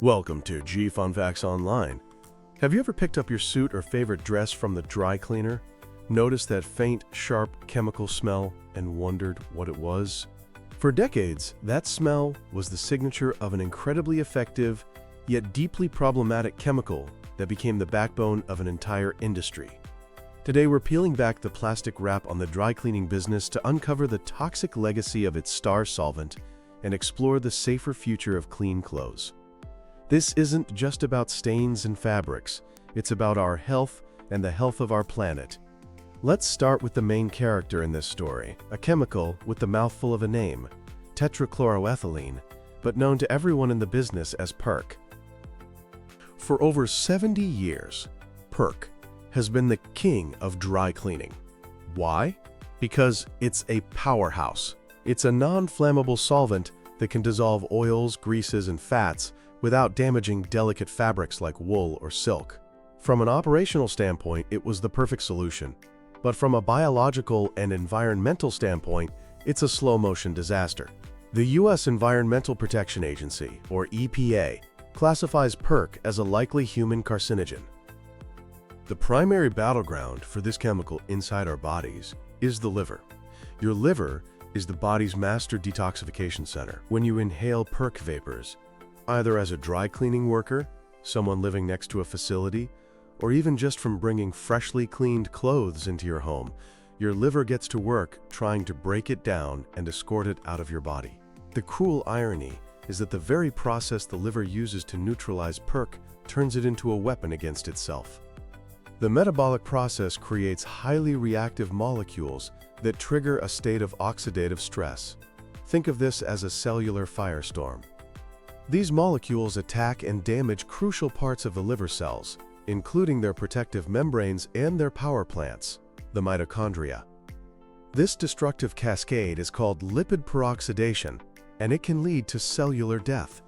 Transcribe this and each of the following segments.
Welcome to G Fun Facts Online. Have you ever picked up your suit or favorite dress from the dry cleaner, noticed that faint, sharp chemical smell, and wondered what it was? For decades, that smell was the signature of an incredibly effective, yet deeply problematic chemical that became the backbone of an entire industry. Today, we're peeling back the plastic wrap on the dry cleaning business to uncover the toxic legacy of its star solvent and explore the safer future of clean clothes. This isn't just about stains and fabrics, it's about our health and the health of our planet. Let's start with the main character in this story, a chemical with the mouthful of a name, tetrachloroethylene, but known to everyone in the business as PERC. For over 70 years, PERC has been the king of dry cleaning. Why? Because it's a powerhouse. It's a non-flammable solvent that can dissolve oils, greases, and fats without damaging delicate fabrics like wool or silk. From an operational standpoint, it was the perfect solution. But from a biological and environmental standpoint, it's a slow-motion disaster. The U.S. Environmental Protection Agency, or EPA, classifies PERC as a likely human carcinogen. The primary battleground for this chemical inside our bodies is the liver. Your liver is the body's master detoxification center. When you inhale PERC vapors, either as a dry cleaning worker, someone living next to a facility, or even just from bringing freshly cleaned clothes into your home, your liver gets to work trying to break it down and escort it out of your body. The cruel irony is that the very process the liver uses to neutralize PERC turns it into a weapon against itself. The metabolic process creates highly reactive molecules that trigger a state of oxidative stress. Think of this as a cellular firestorm. These molecules attack and damage crucial parts of the liver cells, including their protective membranes and their power plants, the mitochondria. This destructive cascade is called lipid peroxidation, and it can lead to cellular death.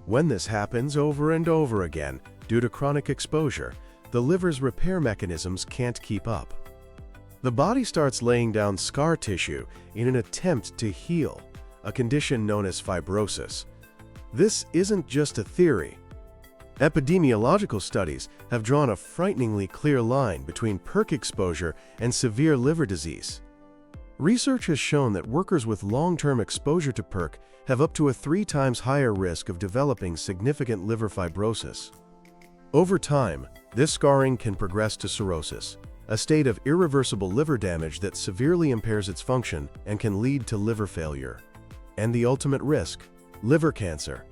When this happens over and over again, due to chronic exposure, the liver's repair mechanisms can't keep up. The body starts laying down scar tissue in an attempt to heal, a condition known as fibrosis. This isn't just a theory. Epidemiological studies have drawn a frighteningly clear line between PERC exposure and severe liver disease. Research has shown that workers with long-term exposure to PERC have up to a 3 times higher risk of developing significant liver fibrosis. Over time, this scarring can progress to cirrhosis, a state of irreversible liver damage that severely impairs its function and can lead to liver failure. And the ultimate risk: liver cancer.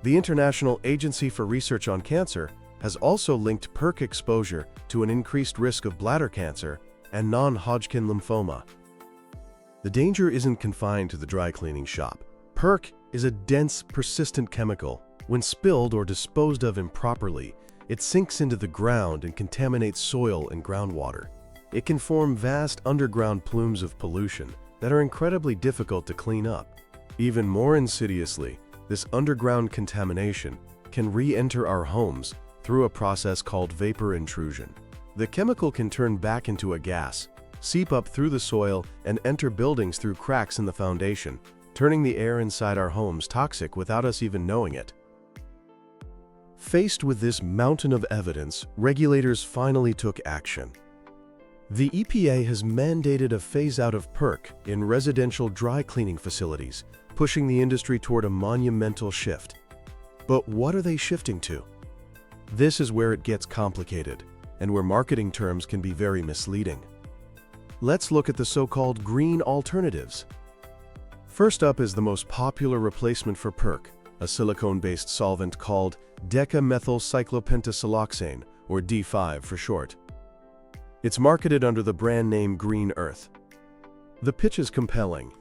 The International Agency for Research on Cancer has also linked PERC exposure to an increased risk of bladder cancer and non-Hodgkin lymphoma. The danger isn't confined to the dry cleaning shop. PERC is a dense, persistent chemical. When spilled or disposed of improperly, it sinks into the ground and contaminates soil and groundwater. It can form vast underground plumes of pollution that are incredibly difficult to clean up. Even more insidiously, this underground contamination can re-enter our homes through a process called vapor intrusion. The chemical can turn back into a gas, seep up through the soil, and enter buildings through cracks in the foundation, turning the air inside our homes toxic without us even knowing it. Faced with this mountain of evidence, regulators finally took action. The EPA has mandated a phase-out of PERC in residential dry cleaning facilities, pushing the industry toward a monumental shift. But what are they shifting to? This is where it gets complicated, and where marketing terms can be very misleading. Let's look at the so-called green alternatives. First up is the most popular replacement for PERC, a silicone-based solvent called decamethylcyclopentasiloxane, or D5 for short. It's marketed under the brand name Green Earth. The pitch is compelling.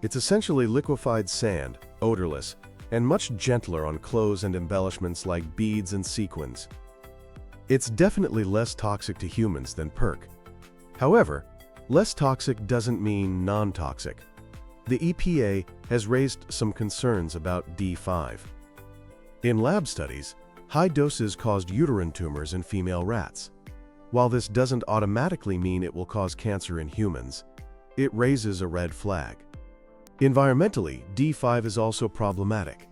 It's essentially liquefied sand, odorless, and much gentler on clothes and embellishments like beads and sequins. It's definitely less toxic to humans than PERC. However, less toxic doesn't mean non-toxic. The EPA has raised some concerns about D5. In lab studies, high doses caused uterine tumors in female rats. While this doesn't automatically mean it will cause cancer in humans, it raises a red flag. Environmentally, D5 is also problematic.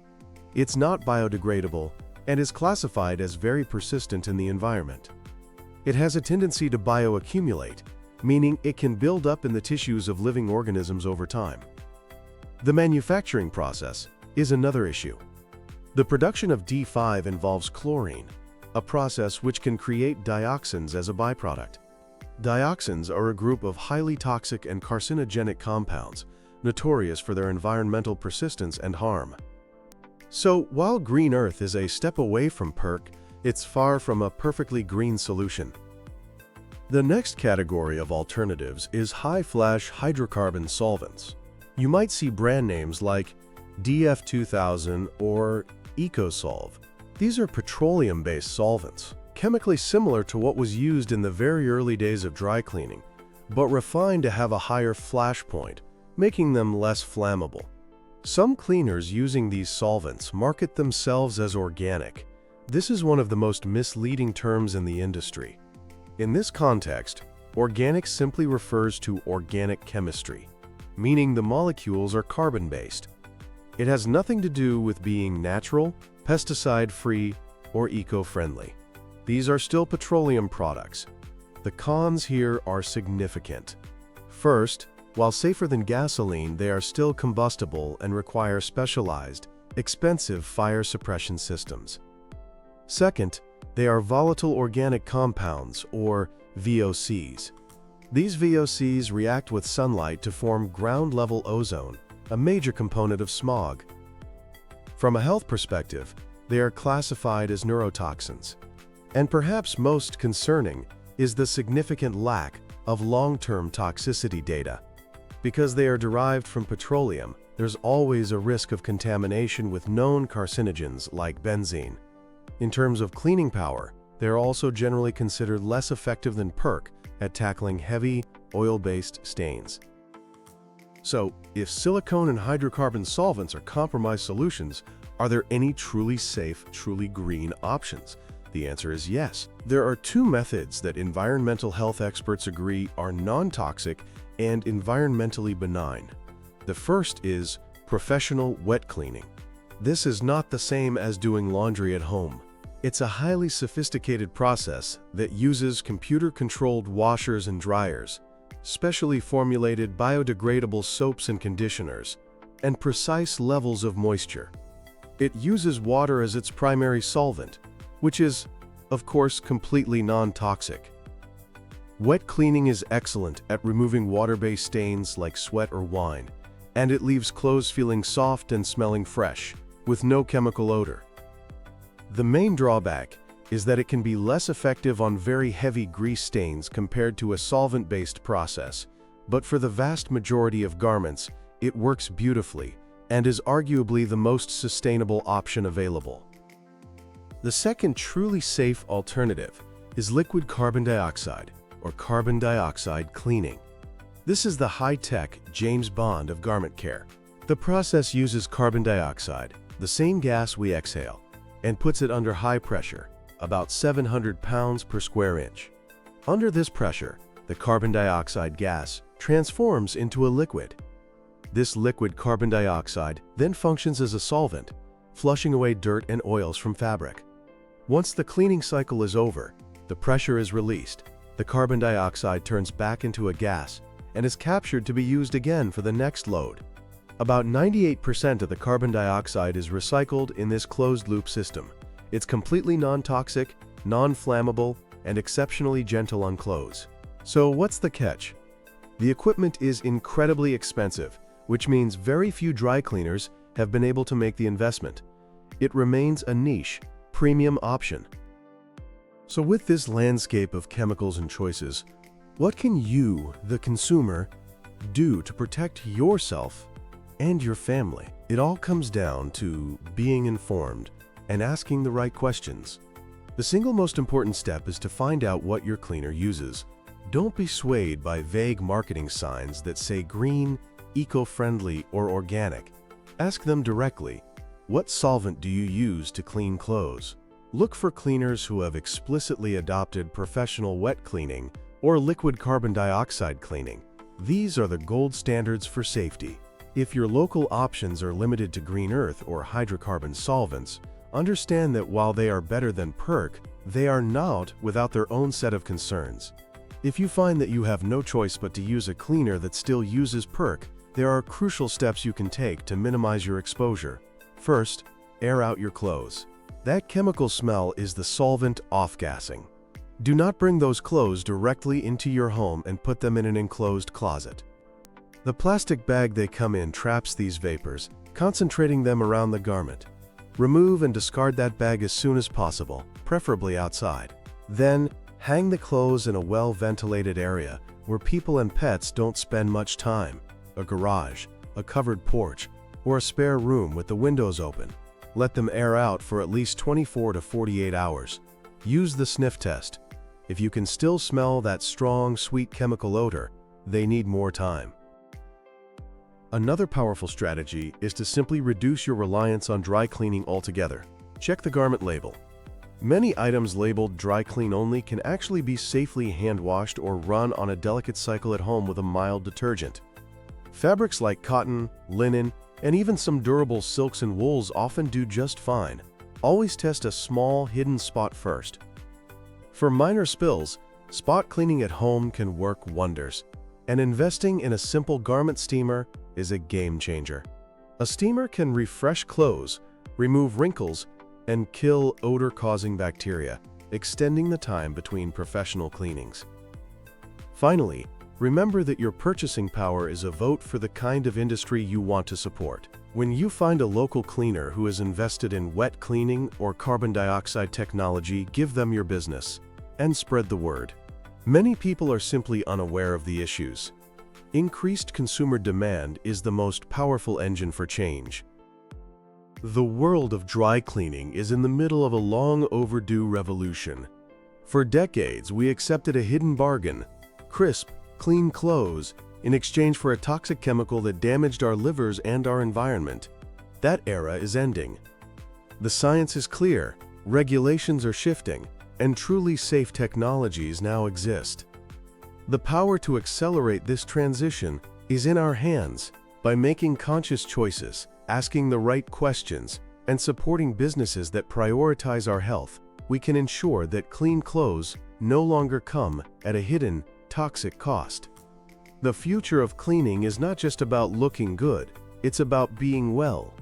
It's not biodegradable, and is classified as very persistent in the environment. It has a tendency to bioaccumulate, meaning it can build up in the tissues of living organisms over time. The manufacturing process is another issue. The production of D5 involves chlorine, a process which can create dioxins as a byproduct. Dioxins are a group of highly toxic and carcinogenic compounds, notorious for their environmental persistence and harm. So, while green earth is a step away from PERC, it's far from a perfectly green solution. The next category of alternatives is high-flash hydrocarbon solvents. You might see brand names like DF2000 or EcoSolve. These are petroleum-based solvents, chemically similar to what was used in the very early days of dry cleaning, but refined to have a higher flash point, making them less flammable. Some cleaners using these solvents market themselves as organic. This is one of the most misleading terms in the industry. In this context, organic simply refers to organic chemistry, meaning the molecules are carbon-based. It has nothing to do with being natural, pesticide-free, or eco-friendly. These are still petroleum products. The cons here are significant. First, while safer than gasoline, they are still combustible and require specialized, expensive fire suppression systems. Second, they are volatile organic compounds, or VOCs. These VOCs react with sunlight to form ground-level ozone, a major component of smog. From a health perspective, they are classified as neurotoxins. And perhaps most concerning is the significant lack of long-term toxicity data. Because they are derived from petroleum, there's always a risk of contamination with known carcinogens like benzene. In terms of cleaning power, they are also generally considered less effective than PERC at tackling heavy, oil-based stains. So, if silicone and hydrocarbon solvents are compromised solutions, are there any truly safe, truly green options? The answer is yes. There are two methods that environmental health experts agree are non-toxic and environmentally benign. The first is professional wet cleaning. This is not the same as doing laundry at home. It's a highly sophisticated process that uses computer-controlled washers and dryers, specially formulated biodegradable soaps and conditioners, and precise levels of moisture. It uses water as its primary solvent, which is, of course, completely non-toxic. Wet cleaning is excellent at removing water-based stains like sweat or wine, and it leaves clothes feeling soft and smelling fresh, with no chemical odor. The main drawback is that it can be less effective on very heavy grease stains compared to a solvent-based process, but for the vast majority of garments, it works beautifully and is arguably the most sustainable option available. The second truly safe alternative is liquid carbon dioxide, or carbon dioxide cleaning. This is the high-tech James Bond of garment care. The process uses carbon dioxide, the same gas we exhale, and puts it under high pressure, about 700 pounds per square inch. Under this pressure, the carbon dioxide gas transforms into a liquid. This liquid carbon dioxide then functions as a solvent, flushing away dirt and oils from fabric. Once the cleaning cycle is over, the pressure is released, the carbon dioxide turns back into a gas and is captured to be used again for the next load. About 98% of the carbon dioxide is recycled in this closed-loop system. It's completely non-toxic, non-flammable, and exceptionally gentle on clothes. So what's the catch? The equipment is incredibly expensive, which means very few dry cleaners have been able to make the investment. It remains a niche, premium option. So with this landscape of chemicals and choices, what can you, the consumer, do to protect yourself and your family? It all comes down to being informed and asking the right questions. The single most important step is to find out what your cleaner uses. Don't be swayed by vague marketing signs that say green, eco-friendly, or organic. Ask them directly, what solvent do you use to clean clothes? Look for cleaners who have explicitly adopted professional wet cleaning or liquid carbon dioxide cleaning. These are the gold standards for safety. If your local options are limited to green earth or hydrocarbon solvents, Understand that while they are better than PERC, they are not without their own set of concerns. If you find that you have no choice but to use a cleaner that still uses PERC, there are crucial steps you can take to minimize your exposure. First, air out your clothes. That chemical smell is the solvent off-gassing. Do not bring those clothes directly into your home and put them in an enclosed closet. The plastic bag they come in traps these vapors, concentrating them around the garment. Remove and discard that bag as soon as possible, preferably outside. Then, hang the clothes in a well-ventilated area where people and pets don't spend much time. A garage, a covered porch, or a spare room with the windows open. Let them air out for at least 24 to 48 hours. Use the sniff test. If you can still smell that strong, sweet chemical odor, they need more time. Another powerful strategy is to simply reduce your reliance on dry cleaning altogether. Check the garment label. Many items labeled dry clean only can actually be safely hand-washed or run on a delicate cycle at home with a mild detergent. Fabrics like cotton, linen, and even some durable silks and wools often do just fine. Always test a small, hidden spot first. For minor spills, spot cleaning at home can work wonders, and investing in a simple garment steamer is a game changer. A steamer can refresh clothes, remove wrinkles, and kill odor-causing bacteria, extending the time between professional cleanings. Finally, remember that your purchasing power is a vote for the kind of industry you want to support. When you find a local cleaner who is invested in wet cleaning or carbon dioxide technology, give them your business and spread the word. Many people are simply unaware of the issues. Increased consumer demand is the most powerful engine for change. The world of dry cleaning is in the middle of a long overdue revolution. For decades, we accepted a hidden bargain: crisp, clean clothes in exchange for a toxic chemical that damaged our livers and our environment. That era is ending. The science is clear, regulations are shifting, and truly safe technologies now exist. The power to accelerate this transition is in our hands. By making conscious choices, asking the right questions, and supporting businesses that prioritize our health, we can ensure that clean clothes no longer come at a hidden, toxic cost. The future of cleaning is not just about looking good, it's about being well.